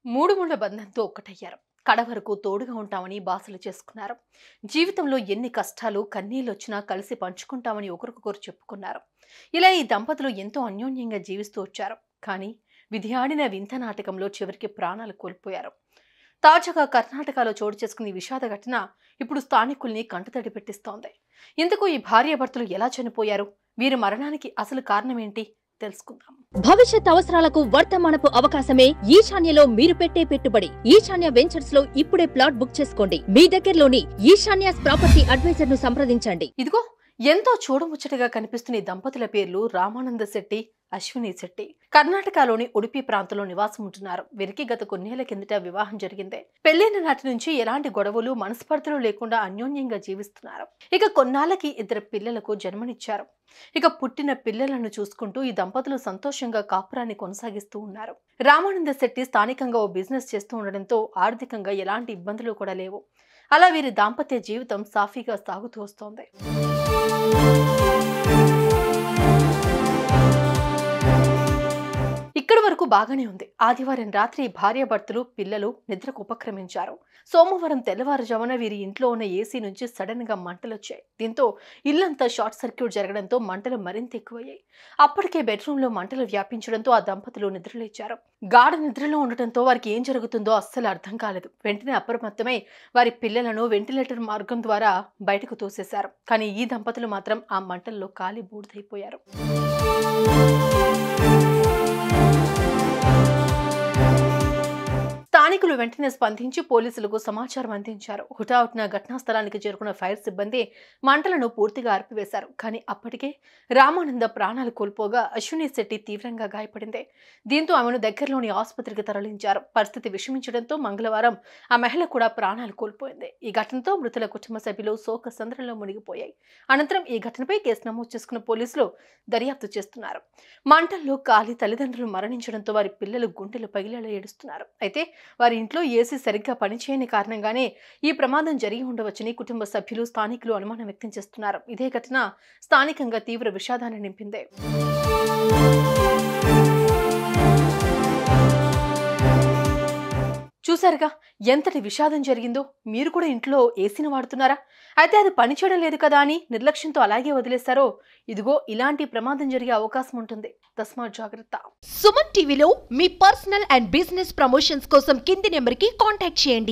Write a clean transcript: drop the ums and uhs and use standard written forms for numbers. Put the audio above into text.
మూడు ముళ్ల బంధంతో ఒక్కటయ్యారు. కడ వరకు తోడుగా ఉంటామని బాసలు చేసుకున్నారు. జీవితంలో ఎన్ని కష్టాలు కన్నీళ్ళొచ్చినా కలిసి పంచుకుంటామని ఒకరికొకరు చెప్పుకున్నారు. ఇలా ఈ దంపతులు ఎంతో అన్యోన్యంగా జీవిస్తూ వచ్చారు. కానీ విధి ఆడిన వింత నాటకంలో చివరికి ప్రాణాలు కోల్పోయారు. తాజాగా కర్ణాటకలో చోటు చేసుకున్న ఈ విషాద ఘటన ఇప్పుడు స్థానికుల్ని కంటతడి పెట్టిస్తోంది. ఇందుకు ఈ భార్యాభర్తలు ఎలా చనిపోయారు? వీరి మరణానికి అసలు కారణమేంటి తెలుసుకుందాం. భవిష్యత్ అవసరాలకు వర్తమానపు అవకాశమే ఈశాన్యలో మీరు పెట్టే పెట్టుబడి. ఈశాన్య వెంచర్స్ లో ఇప్పుడే ప్లాట్ బుక్ చేసుకోండి. మీ దగ్గరలోని ఈశాన్యాస్ ప్రాపర్టీ అడ్వైజర్ ను సంప్రదించండి. ఇదిగో ఎంతో చూడముచ్చటగా కనిపిస్తున్న ఈ దంపతుల పేర్లు రామానంద శెట్టి, అశ్విని శెట్టి. కర్ణాటకలోని ఉడిపి ప్రాంతంలో నివాసం ఉంటున్నారు. వీరికి గత కొన్నేళ్ల కిందట వివాహం జరిగింది. పెళ్లైన నాటి నుంచి ఎలాంటి గొడవలు మనస్పర్ధలు లేకుండా అన్యోన్యంగా జీవిస్తున్నారు. ఇక కొన్నాళ్ళకి ఇద్దరు పిల్లలకు జన్మనిచ్చారు. ఇక పుట్టిన పిల్లలను చూసుకుంటూ ఈ దంపతులు సంతోషంగా కాపురాన్ని కొనసాగిస్తూ ఉన్నారు. రామానంద శెట్టి స్థానికంగా ఓ బిజినెస్ చేస్తూ ఉండడంతో ఆర్థికంగా ఎలాంటి ఇబ్బందులు కూడా లేవు. అలా వీరి దాంపత్య జీవితం సాఫీగా సాగుతూ వస్తోంది. ఇక్కడి వరకు బాగానే ఉంది. ఆదివారం రాత్రి భార్యాభర్తలు పిల్లలు నిద్రకు ఉపక్రమించారు. సోమవారం తెల్లవారుజామున వీరి ఇంట్లో ఉన్న ఏసీ నుంచి సడన్ గా మంటలొచ్చాయి. దీంతో ఇల్లంతా షార్ట్ సర్క్యూట్ జరగడంతో మంటలు మరింత ఎక్కువయ్యాయి. అప్పటికే బెడ్రూమ్ లో మంటలు వ్యాపించడంతో ఆ దంపతులు నిద్రలేచారు. గాఢ నిద్రలో ఉండటంతో వారికి ఏం జరుగుతుందో అస్సలు అర్థం కాలేదు. వెంటనే అప్రమత్తమై వారి పిల్లలను వెంటిలేటర్ మార్గం ద్వారా బయటకు తోసేశారు. కానీ ఈ దంపతులు మాత్రం ఆ మంటల్లో కాలి బూడిదైపోయారు. స్థానికులు వెంటనే స్పందించి పోలీసులకు సమాచారం అందించారు. హుటాహుటిన ఘటనా స్థలానికి చేరుకున్న ఫైర్ సిబ్బంది మంటలను పూర్తిగా ఆర్పివేశారు. కానీ అప్పటికే రామానంద ప్రాణాలు కోల్పోగా అశ్విని శెట్టి తీవ్రంగా గాయపడింది. దీంతో ఆమెను దగ్గరలోని ఆసుపత్రికి తరలించారు. పరిస్థితి విషమించడంతో మంగళవారం ఆ మహిళ కూడా ప్రాణాలు కోల్పోయింది. ఈ ఘటనతో మృతుల కుటుంబ సభ్యులు శోక సంద్రంలో మునిగిపోయాయి. అనంతరం ఈ ఘటనపై కేసు నమోదు చేసుకున్న పోలీసులు దర్యాప్తు చేస్తున్నారు. మంటల్లో కాలి తల్లిదండ్రులు మరణించడంతో వారి పిల్లలు గుండెలు పగిలేలా ఏడుస్తున్నారు. అయితే వారి ఇంట్లో ఏసీ సరిగ్గా పనిచేయని కారణంగానే ఈ ప్రమాదం జరిగి ఉండవచ్చని కుటుంబ సభ్యులు స్థానికులు అనుమానం వ్యక్తం చేస్తున్నారు. ఇదే ఘటన స్థానికంగా తీవ్ర విషాదాన్ని నింపింది. చూసారుగా ఎంతటి విషాదం జరిగిందో. మీరు కూడా ఇంట్లో ఏసీని వాడుతున్నారా? అయితే అది పనిచేయడం లేదు కదా అని నిర్లక్ష్యంతో అలాగే వదిలేస్తారో ఇదిగో ఇలాంటి ప్రమాదం జరిగే అవకాశం ఉంటుంది. తస్మాత్ జాగ్రత్త. సుమన్ టీవీలో మీ పర్సనల్ అండ్ బిజినెస్ ప్రమోషన్స్ కోసం కింది నెంబర్ కి కాంటాక్ట్ చేయండి.